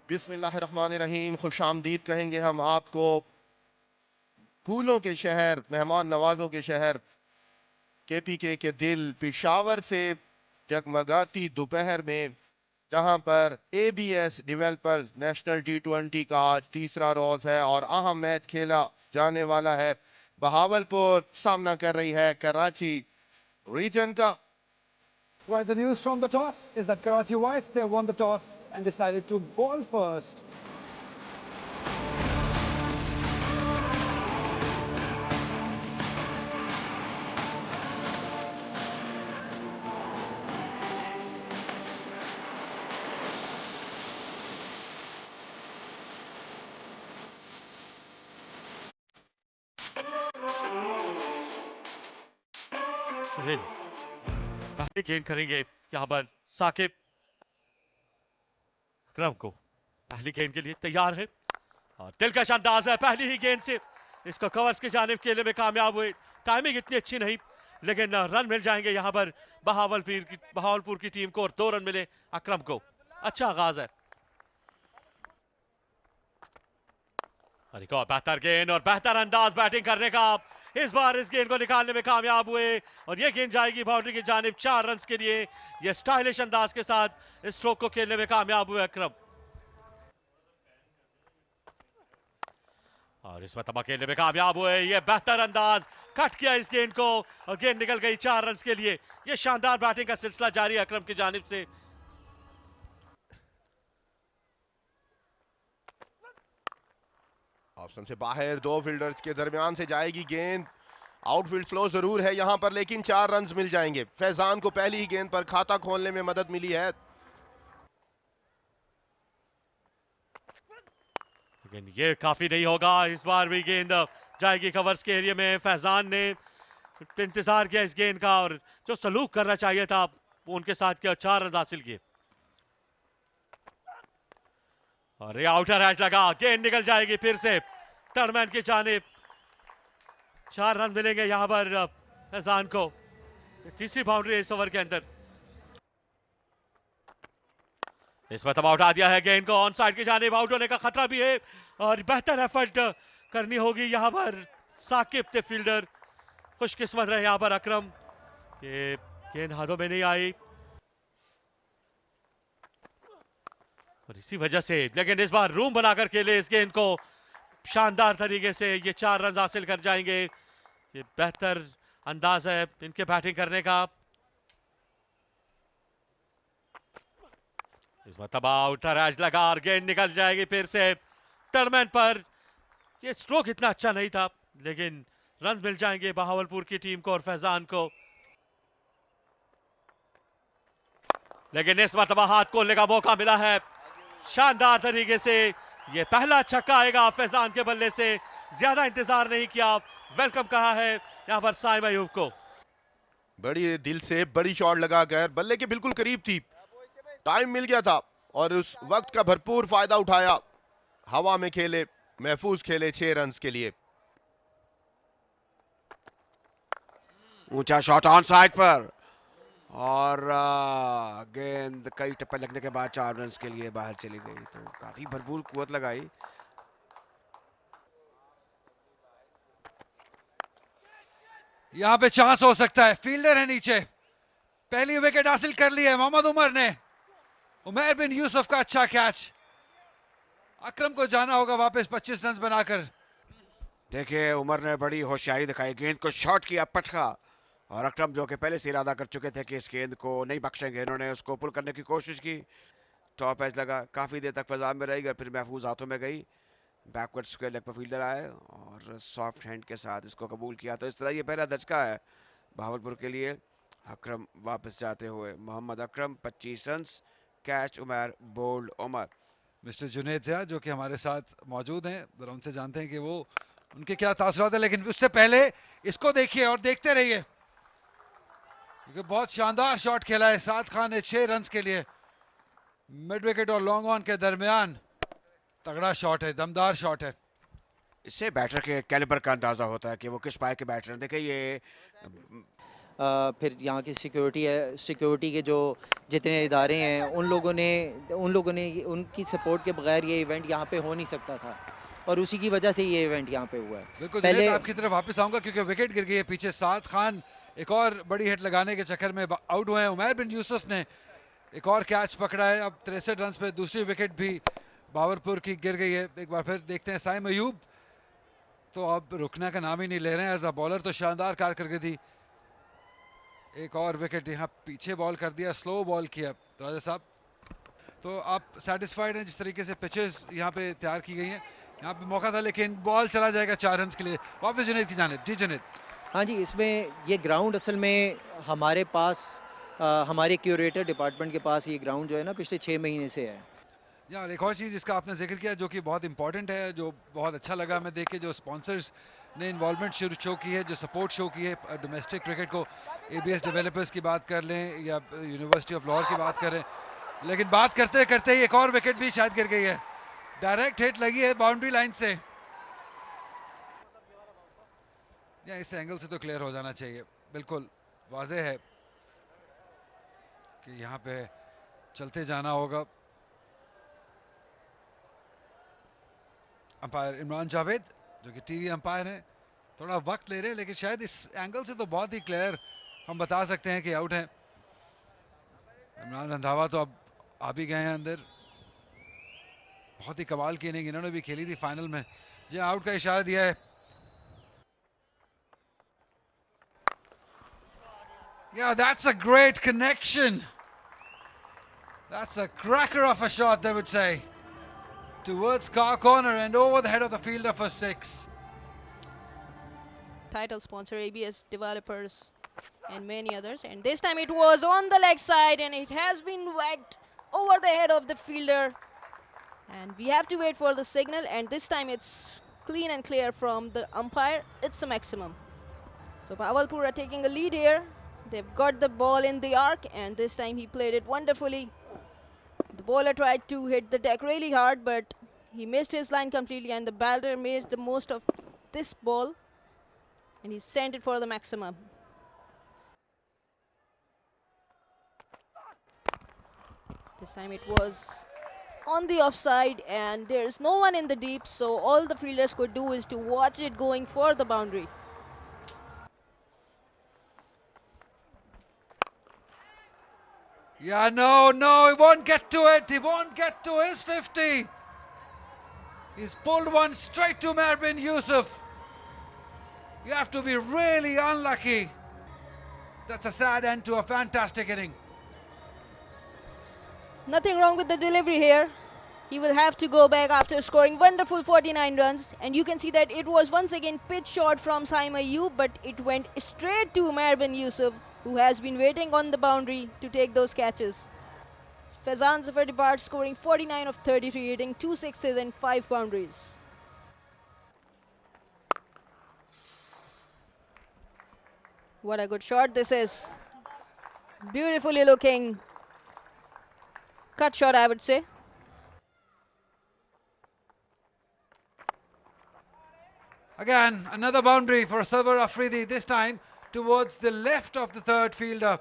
बिस्मिल्लाहिर्रहमानिर्रहीम। खुश आमदीद कहेंगे हम आपको फूलों के शहर, मेहमान नवाजों के शहर केपीके के दिल पेशावर से जगमगाती दोपहर में, जहां पर एबीएस डेवलपर्स नेशनल टी20 का आज तीसरा रोज है और अहम मैच खेला जाने वाला है। बहावलपुर सामना कर रही है कराची रीजन का। Well, the news from the toss is that Karachi Whites, they won the toss and decided to bowl first. पहली गेंद करेंगे यहाँ पर साकिब अकरम को। पहली गेंद के लिए तैयार है और दिलकश अंदाज है। पहली ही गेंद से इसको कवर्स की जानिब खेलने में कामयाब हुए। टाइमिंग इतनी अच्छी नहीं, लेकिन रन मिल जाएंगे यहाँ पर बहावलपुर की टीम को और 2 रन मिले अकरम को। अच्छा आगाज है और एक और बेहतर गेंद और बेहतर अंदाज बैटिंग करने का। इस बार इस गेंद को निकालने में कामयाब हुए और ये गेंद जाएगी बाउंड्री की जानिब 4 रन के लिए। ये स्टाइलिश अंदाज के साथ इस स्ट्रोक को खेलने में कामयाब हुए अकरम और इस मरतबा खेलने में कामयाब हुए। ये बेहतर अंदाज कट किया इस गेंद को और गेंद निकल गई 4 रन के लिए। ये शानदार बैटिंग का सिलसिला जारी है अकरम की जानिब से। ऑप्शन से बाहर 2 फील्डर्स के दरमियान से जाएगी गेंद। आउटफील्ड स्लो जरूर है यहां पर, लेकिन 4 रन मिल जाएंगे। फैजान को पहली ही गेंद पर खाता खोलने में मदद मिली है। लेकिन ये काफी नहीं होगा। इस बार भी गेंद जाएगी कवर्स के एरिया में। फैजान ने इंतजार किया इस गेंद का और जो सलूक करना चाहिए था वो उनके साथ किया, 4 रन हासिल किए और ये आउटर एज लगा। गेंद निकल जाएगी फिर से टर्नमैन की जानिब। 4 रन मिलेंगे यहां पर फैजान को। तीसरी बाउंड्री है इस ओवर के अंदर। इस मरतबा उठा दिया है गेंद को ऑन साइड की जानिब। आउट होने का खतरा भी है और बेहतर एफर्ट करनी होगी यहां पर। साकिब थे फील्डर, खुशकिस्मत रहे यहां पर अकरम। ये गेंद हाथों में नहीं आई और इसी वजह से, लेकिन इस बार रूम बनाकर खेले इस गेंद को शानदार तरीके से। ये 4 रन हासिल कर जाएंगे। ये बेहतर अंदाज है इनके बैटिंग करने का। इस मरतबा आउटर एज लगा और गेंद निकल जाएगी फिर से टर्नमैन पर। ये स्ट्रोक इतना अच्छा नहीं था, लेकिन रन मिल जाएंगे बहावलपुर की टीम को और फैजान को। लेकिन इस मरतबा हाथ खोलने का मौका मिला है शानदार तरीके से। ये पहला छक्का आएगा फैजान के बल्ले से। ज्यादा इंतजार नहीं किया, वेलकम कहा है यहां पर साइम अयूब को। बड़ी दिल से बड़ी शॉट लगा कर बल्ले के बिल्कुल करीब थी, टाइम मिल गया था और उस वक्त का भरपूर फायदा उठाया। हवा में खेले, महफूज खेले 6 रन के लिए। ऊंचा शॉट ऑन साइड पर और गेंद कई टप्पे लगने के बाद 4 रन के लिए बाहर चली गई। तो काफी भरपूर कुवत लगाई। यहां पे चांस हो सकता है, फील्डर है नीचे। पहली विकेट हासिल कर ली है मोहम्मद उमर ने। उमर बिन यूसुफ का अच्छा कैच। अकरम को जाना होगा वापस 25 रन बनाकर। देखिए उमर ने बड़ी होशियारी दिखाई, गेंद को शॉट किया पटका और अकरम जो कि पहले से इरादा कर चुके थे कि इस गेंद को नहीं बख्शेंगे, इन्होंने उसको पुल करने की कोशिश की। टॉप एज लगा, काफी देर तक फजान में रही और फिर महफूज हाथों में गई। बैकवर्ड स्क्वायर लेग पर फील्डर आए और सॉफ्ट हैंड के साथ इसको कबूल किया। तो इस तरह ये पहला धचका है बहावलपुर के लिए। अकरम वापस जाते हुए, Mohammad Akram 25 run, catch Umar, bowled Umar. Mister Junaid Jha जो कि हमारे साथ मौजूद हैं, जरा उनसे जानते हैं कि वो उनके क्या तासुरात है। लेकिन उससे पहले इसको देखिए और देखते रहिए क्योंकि बहुत शानदार शॉट खेला है साद खान ने 6 रन के लिए। मिड विकेट और लॉन्ग ऑन के दरमियान तगड़ा शॉट है, दमदार शॉट है। इससे बैटर के कैलिबर का अंदाजा होता है कि वो किस पाए के बैटर हैं। देखिए ये फिर यहाँ की सिक्योरिटी है, सिक्योरिटी के जो जितने इदारे हैं उन लोगों ने उनकी सपोर्ट के बगैर ये इवेंट यहाँ पे हो नहीं सकता था, और उसी की वजह से ये इवेंट यहाँ पे हुआ है। बिल्कुल पहले जुनैद, आपकी तरफ वापस आऊंगा क्योंकि विकेट गिर गई है पीछे। साद खान एक और बड़ी हिट लगाने के चक्कर में आउट हुए हैं। उमैर बिन यूसुफ ने एक और कैच पकड़ा है। अब 63 रन पे दूसरी विकेट भी बाबरपुर की गिर गई है। एक बार फिर देखते हैं साइम अयूब तो अब रुकने का नाम ही नहीं ले रहे हैं। एज अ बॉलर तो शानदार कारकर्दगी। एक और विकेट यहाँ पीछे बॉल कर दिया, स्लो बॉल किया राजा साहब। तो आप सेटिस्फाइड हैं जिस तरीके से पिचेस यहाँ पे तैयार की गई हैं? यहाँ पे मौका था लेकिन बॉल चला जाएगा 4 रन के लिए। वापस जुनैद की जानिब। जी जुनैद। हाँ जी, इसमें ये ग्राउंड असल में हमारे पास हमारे क्यूरेटर डिपार्टमेंट के पास ये ग्राउंड जो है ना पिछले 6 महीने से है। यार एक और चीज़ जिसका आपने जिक्र किया जो कि बहुत इंपॉर्टेंट है, जो बहुत अच्छा लगा हमें देख के, जो स्पॉन्सर्स ने इन्वॉल्वमेंट शो की है, जो सपोर्ट शो की है डोमेस्टिक क्रिकेट को। एबीएस डेवलपर्स की बात कर लें या यूनिवर्सिटी ऑफ लाहौर की बात करें, लेकिन बात करते करते ही एक और विकेट भी शायद गिर गई है। डायरेक्ट हिट लगी है बाउंड्री लाइन से। या इस एंगल से तो क्लियर हो जाना चाहिए। बिल्कुल वाज़ेह है कि यहाँ पे चलते जाना होगा। अंपायर इमरान जावेद जो कि टीवी अंपायर हैं, थोड़ा वक्त ले रहे हैं लेकिन शायद इस एंगल से तो बहुत ही क्लियर हम बता सकते हैं कि आउट है। इमरान रंधावा तो अब आ भी गए हैं अंदर। बहुत ही कमाल की इनिंग इन्होंने भी खेली थी फाइनल में। जी आउट का इशारा दिया है। Yeah, that's a great connection. That's a cracker of a shot, they would say. Towards car corner and over the head of the fielder for 6. Title sponsor ABS Developers and many others, and this time it was on the leg side and it has been whacked over the head of the fielder, and we have to wait for the signal, and this time it's clean and clear from the umpire. It's a maximum. So Bahawalpur are taking a lead here. They've got the ball in the arc and this time he played it wonderfully. The bowler tried to hit the deck really hard but he missed his line completely, and the batter made the most of this ball and he sent it for the maximum. This time it was on the offside and there is no one in the deep, so all the fielders could do is to watch it going for the boundary. Yeah, no, he won't get to it. He won't get to his 50. He's pulled one straight to Umair bin Yusuf. You have to be really unlucky. That's a sad end to a fantastic inning. Nothing wrong with the delivery here. He will have to go back after scoring wonderful 49 runs, and you can see that it was once again pitch short from Saim Ayoub, but it went straight to Umair bin Yusuf, who has been waiting on the boundary to take those catches. Faizan Zafar departs scoring 49 of 33, hitting 2 sixes and 5 boundaries. What a good shot this is. Beautifully looking cut shot, I would say. Again, another boundary for Sarwar Afridi, this time towards the left of the third fielder.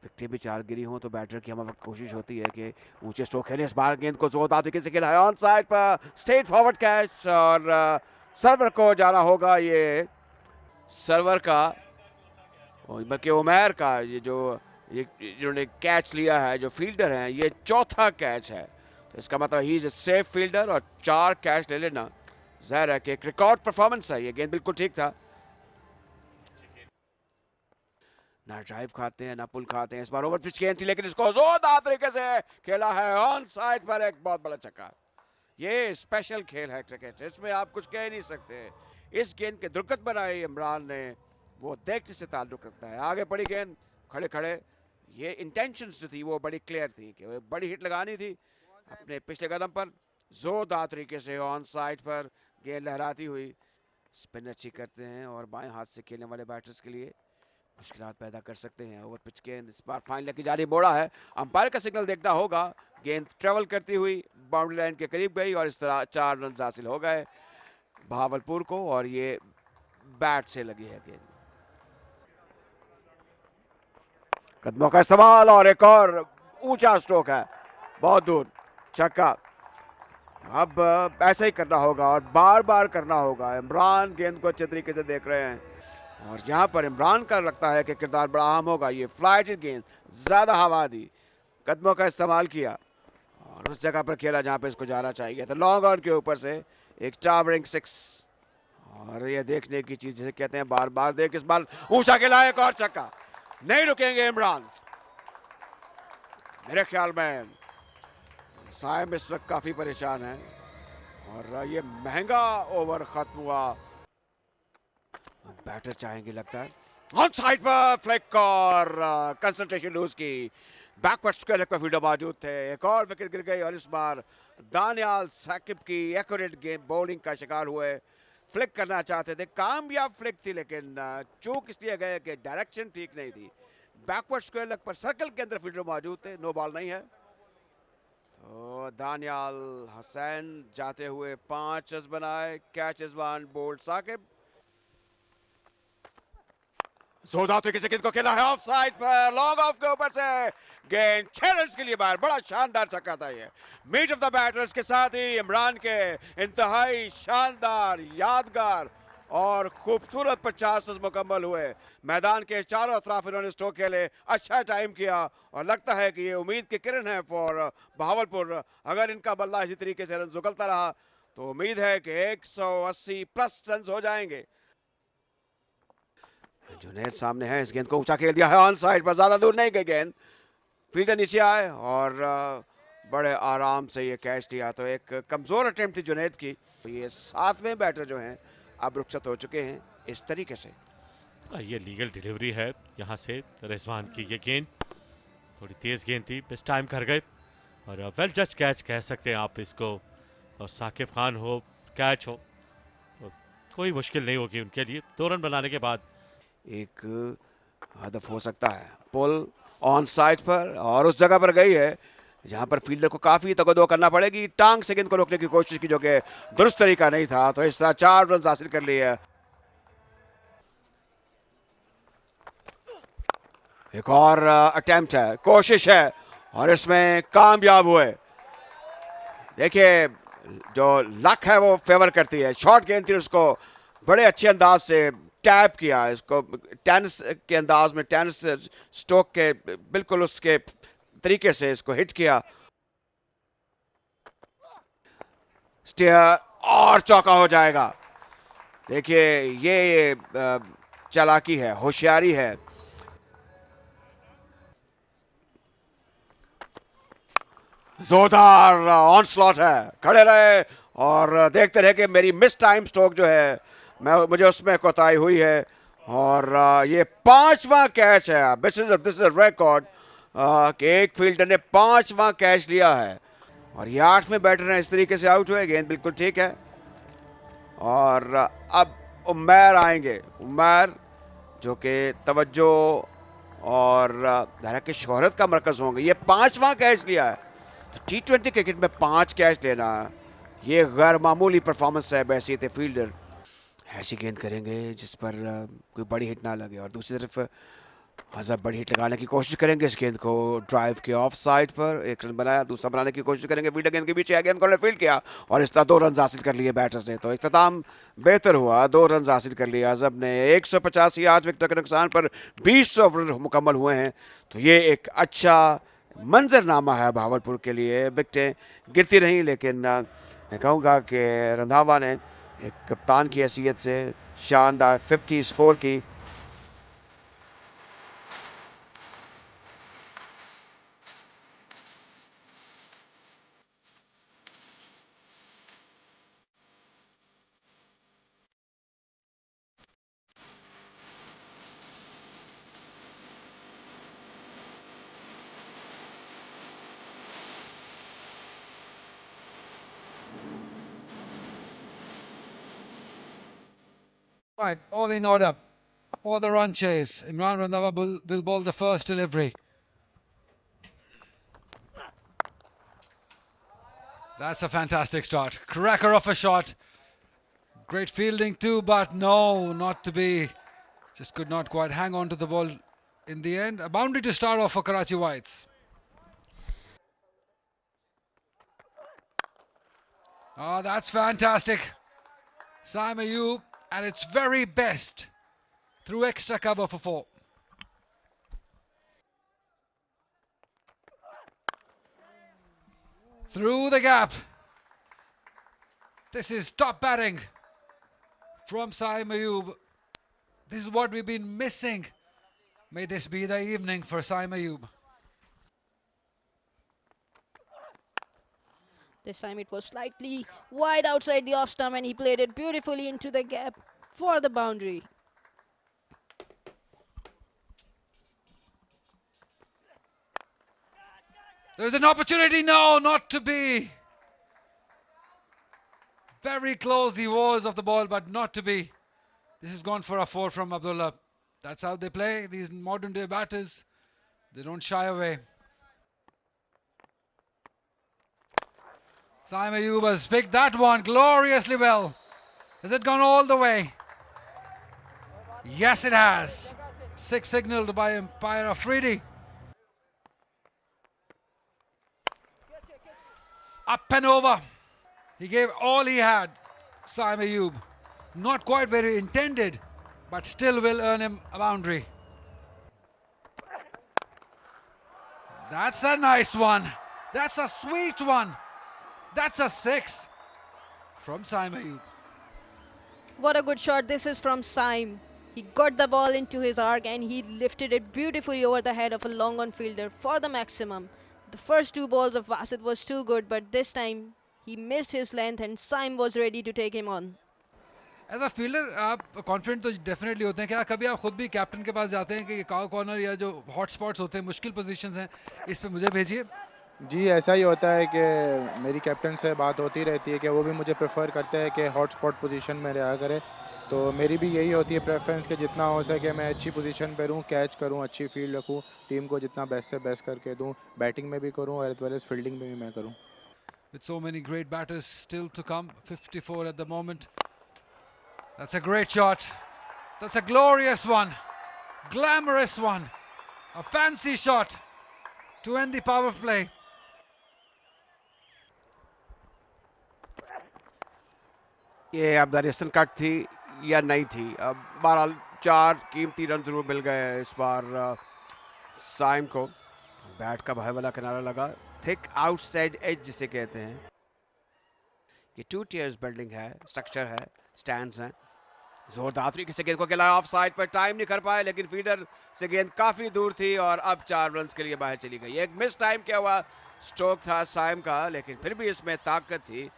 विकेटें भी 4 गिरी हों तो batter की हमें वक्त कोशिश होती है कि ऊंचे स्ट्रोक खेले। इस बार गेंद को जोरदार तरीके से खेला है ऑन साइड पर, स्ट्रेट फॉरवर्ड कैच, और सर्वर को जाना होगा। ये सर्वर का बल्कि उमैर का ये जिन्होंने कैच लिया है, जो फील्डर हैं, ये चौथा कैच है। तो इसका मतलब he is a safe fielder, और 4 कैच ले लेना जाहिर है कि एक रिकॉर्ड परफॉर्मेंस है। ये गेंद बिल्कुल ठीक था, ना ड्राइव खाते हैं ना पुल खाते हैं। इस बार ओवर पिच गेंद थी लेकिन इसको जोरदार तरीके से खेला है ऑन साइड पर, एक बहुत बड़ा छक्का। ये स्पेशल खेल है क्रिकेट, इसमें आप कुछ कह नहीं सकते। इस गेंद के दुर्गत बनाई इमरान ने, वो देखने से ताल्लुक रखता है। आगे पड़ी गेंद खड़े खड़े, ये इंटेंशंस जो थी वो बड़ी क्लियर थी कि वो बड़ी हिट लगानी थी अपने पिछले कदम पर। जोरदार तरीके से ऑन साइड पर गेंद लहराती हुई। स्पिन अच्छी करते हैं और बाएं हाथ से खेलने वाले बैटर्स के लिए मुश्किलात पैदा कर सकते हैं। ओवर पिच गेंद इस बार फाइन लेग की जारी मोड़ा है। अंपायर का सिग्नल देखना होगा। गेंद ट्रेवल करती हुई बाउंड्री लाइन के करीब गई और इस तरह 4 रन हासिल हो गए बहावलपुर को, और ये बैट से लगी है गेंद। कदमों का इस्तेमाल और एक और ऊंचा स्ट्रोक है, बहुत दूर, छक्का। अब ऐसा ही करना होगा और बार बार करना होगा। इमरान गेंद को अच्छे तरीके से देख रहे हैं और यहां पर इमरान का लगता है कि किरदार बड़ा अहम होगा। ये फ्लाइट गेंद, ज्यादा हवा दी, कदमों का इस्तेमाल किया और उस जगह पर खेला जहां पे इसको जाना चाहिए। तो लॉन्ग ऑन के ऊपर से एक टावरिंग 6 और ये देखने की चीज जिसे कहते हैं बार बार देख, इस बार ऊंचा खेला, एक और छक्का। नहीं रुकेंगे इमरान। मेरे ख्याल में साइम इस वक्त काफी परेशान है और ये महंगा ओवर खत्म हुआ। बैटर चाहेंगे लगता है। ऑन साइड पर फ्लिक और कंसंट्रेशन लूज की। बैकवर्ड स्क्वायर पर फील्डर मौजूद थे। एक और विकेट गिर गई और इस बार दानियाल साकिब की एक्यूरेट गेम बॉलिंग का शिकार हुए। फ्लिक करना चाहते थे, कामयाब फ्लिक थी लेकिन चूक इसलिए गए कि डायरेक्शन ठीक नहीं थी। बैकवर्ड स्क्वायर लेग पर सर्कल के अंदर फील्डर मौजूद थे, नो बॉल नहीं है। तो दानियाल हसैन जाते हुए 5 रन बनाए। Catch is one, bowled Saqib. जोरदार तरीके से गेंद को खेला है ऑफ साइड पर, लॉन्ग ऑफ के ऊपर से गेंद 6 रन के लिए बाहर। बड़ा शानदार छक्का था ये। मीट ऑफ द बैटर्स के साथ ही इमरान के इंतहाई शानदार, यादगार और खूबसूरत 50 रन मुकम्मल हुए। मैदान के चारों अतराफ इन्होंने स्ट्रोक खेले, अच्छा टाइम किया और लगता है कि ये उम्मीद की किरण है फॉर बहावलपुर। अगर इनका बल्ला इसी तरीके से रन उगलता रहा तो उम्मीद है कि 180 प्लस रन हो जाएंगे। जुनैद सामने है, इस गेंद को ऊंचा खेल दिया है ऑन साइड पर, ज्यादा दूर नहीं गई गेंद, फील्डर नीचे आए और बड़े आराम से ये कैच दिया। तो एक कमजोर अटेम्प्ट थी जुनैद की। तो ये 7वें बैटर जो हैं अब रुखसत हो चुके हैं इस तरीके से। ये लीगल डिलीवरी है यहाँ से रिजवान की। ये गेंद थोड़ी तेज गेंद थी, इस टाइम कर गए और वेल जज कैच कह सकते हैं आप इसको। और साकिब खान हो, कैच हो, तो कोई मुश्किल नहीं होगी उनके लिए। 2 रन बनाने के बाद एक हदफ हो सकता है। पुल ऑन साइड पर और उस जगह पर गई है जहां पर फील्डर को काफी तगदो करना पड़ेगी। टांग से गेंद को रोकने की कोशिश की जो कि दुरुस्त तरीका नहीं था। तो इस तरह 4 रन हासिल कर लिए। एक और अटेम्प्ट है, कोशिश है और इसमें कामयाब हुए। देखिए जो लक है वो फेवर करती है। शॉर्ट गेंद थी, उसको बड़े अच्छे अंदाज से टैप किया, इसको टेनिस के अंदाज में, टेनिस स्ट्रोक के बिल्कुल उसके तरीके से इसको हिट किया। स्टेयर और चौका हो जाएगा। देखिए ये चालाकी है, होशियारी है। जोरदार ऑन स्लॉट है, खड़े रहे और देखते रहे कि मेरी मिस टाइम स्ट्रोक जो है मुझे उसमें कोताही हुई है। और ये 5वां कैच है। दिस इज रिकॉर्ड कि एक फील्डर ने 5वां कैच लिया है और ये 8वें बैटर हैं इस तरीके से आउट हुए। गेंद बिल्कुल ठीक है और अब उमैर आएंगे। उमैर जो कि तवज्जो और धारा की शोहरत का मरकज होंगे। ये 5वां कैच लिया है। तो T20 क्रिकेट में 5 कैच लेना ये गैर मामूली परफॉर्मेंस है। बैसीत फील्डर ऐसी गेंद करेंगे जिस पर कोई बड़ी हिट ना लगे और दूसरी तरफ हजब बड़ी हिट लगाने की कोशिश करेंगे। इस गेंद को ड्राइव के ऑफ साइड पर 1 रन बनाया, दूसरा बनाने की कोशिश करेंगे। फील्डर गेंद के पीछे गेंद को फील्ड किया और इस तरह 2 रन हासिल कर लिए बैटर्स ने। तो इख्तिताम बेहतर हुआ, 2 रन हासिल कर लिए अजब ने। 185 8 विकेट के नुकसान पर 20 ओवर मुकम्मल हुए हैं। तो ये एक अच्छा मंजरनामा है भावलपुर के लिए। विकेटें गिरती रही लेकिन मैं कहूँगा कि रंधावा ने एक कप्तान की हैसियत से शानदार 50 स्कोर की। Right, all in order for the run chase. Imran Randhawa will bowl the first delivery. That's a fantastic start. Cracker of a shot. Great fielding too, but no, not to be. Just could not quite hang on to the ball in the end. A boundary to start off for Karachi Whites. Oh, that's fantastic. Saim Ayub at its very best through extra cover for 4. Through the gap. This is top batting from Saim Ayub. This is what we've been missing. May this be the evening for Saim Ayub. This time it was slightly wide outside the off stump and he played it beautifully into the gap for the boundary. There's an opportunity. No, not to be. Very close he was of the ball, but not to be. This has gone for a 4 from Abdullah. That's how they play, these modern day batters. They don't shy away. Saim Ayub has picked that one gloriously well. Has it gone all the way? Yes, it has. 6 signalled by umpire Afridi. Up and over. He gave all he had, Saim Ayub. Not quite where he intended, but still will earn him a boundary. That's a nice one. That's a sweet one. That's a 6 from Saim Ayub. What a good shot this is from Saim. He got the ball into his arc and he lifted it beautifully over the head of a long on fielder for the maximum. The first 2 balls of Basit was too good, but this time he missed his length and Saim was ready to take him on. As a fielder, आप confident तो definitely होते हैं. क्या कभी आप खुद भी captain के पास जाते हैं कि काउ कॉर्नर या जो हॉट स्पॉट्स होते हैं, मुश्किल पोजीशंस हैं, इस पे मुझे भेजिए? जी ऐसा ही होता है कि मेरी कैप्टन से बात होती रहती है कि वो भी मुझे प्रेफर करते हैं कि हॉट स्पॉट पोजीशन में रहा करे. तो मेरी भी यही होती है प्रेफरेंस कि जितना हो सके मैं अच्छी पोजीशन पे रहूं, कैच करूं, अच्छी फील्ड रखूं, टीम को जितना बेस्ट से बेस्ट करके दूं, बैटिंग में भी करूं और एज वेल एज फील्डिंग में भी मैं करूं. With so many great batters still to come, 54 at the moment. That's a great shot. That's a glorious one. Glamorous one. A fancy shot to end the power play. ये अब दरियासन cut थी या नहीं थी. अब बहरहाल 4 कीमती रन जरूर मिल गए इस बार साइम को. बैट का भाई वाला किनारा लगा. थिक आउटसाइड एज जिसे कहते हैं. ये 2 tiers बिल्डिंग है, स्ट्रक्चर है, स्टैंड्स हैं. जोरदार तरीके से गेंद को खेला ऑफ साइड पर, टाइम नहीं कर पाए लेकिन फील्डर से गेंद काफी दूर थी और अब 4 रन के लिए बाहर चली गई. एक मिस टाइम क्या हुआ स्ट्रोक था साइम का, लेकिन फिर भी इसमें ताकत थी.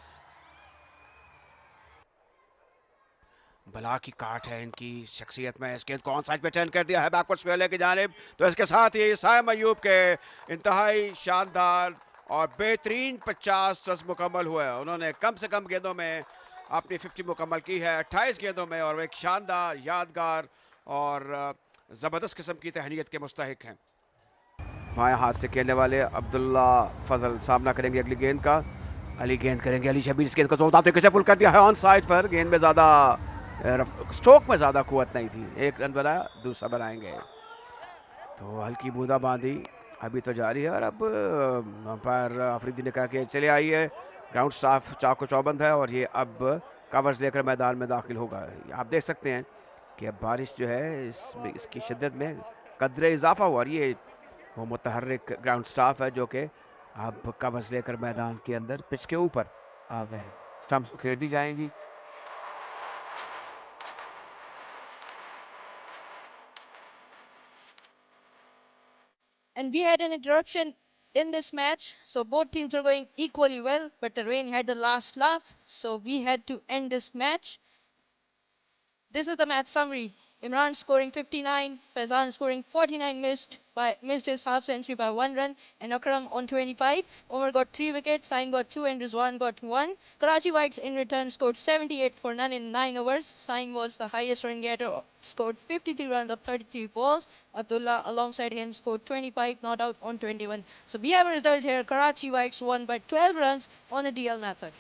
भला की काट है इनकी शख्सियत में. इस गेंद को ऑन साइड पे टर्न कर दिया है बैकवर्ड स्क्वेयर की जानिब. तो इसके साथ ही साइम अयूब के इंतहाई शानदार और बेहतरीन 50 रन मुकम्मल हुए. उन्होंने कम से कम गेंदों में अपनी 50 मुकम्मल की है, 28 गेंदों में, और एक शानदार, यादगार और जबरदस्त किस्म की तहनीत के मुस्तहिक हैं. बाएं हाथ से खेलने वाले अब्दुल्ला फजल सामना करेंगे अगली गेंद का. अली गेंद करेंगे. अली शबीर इस गेंद को जोरदार तरीके से पुल कर दिया है ऑन साइड पर. गेंद में ज्यादा स्ट्रोक में ज्यादा कुव्वत नहीं थी. 1 रन बनाया, दूसरा बनाएंगे. तो हल्की बूंदाबांदी अभी तो जारी है और अब अंपायर अफरीदी ने कहा कि चले आइए, ग्राउंड स्टाफ चाको चौबंद है और ये अब कवर्स लेकर मैदान में दाखिल होगा. आप देख सकते हैं कि अब बारिश जो है इसकी शिद्दत में कदरे इजाफा हुआ. और ये वो मुतहर्रिक ग्राउंड स्टाफ है जो कि अब कवर्स लेकर मैदान के अंदर पिच के ऊपर आ गए हैं. स्टंप्स खेल दी जाएंगी. And we had an interruption in this match, so both teams were going equally well, but the rain had the last laugh, so we had to end this match. This is the match summary. Imran scoring 59, Faizan scoring 49, missed his half century by 1 run, and Akram on 25. Omar got 3 wickets, Sain got 2 and Rizwan got 1. Karachi Whites in return scored 78 for none in 9 overs. Sain was the highest run getter, scored 53 runs of 33 balls. Abdullah alongside him scored 25, not out on 21. So we have a result here. Karachi Whites won by 12 runs on the DL method.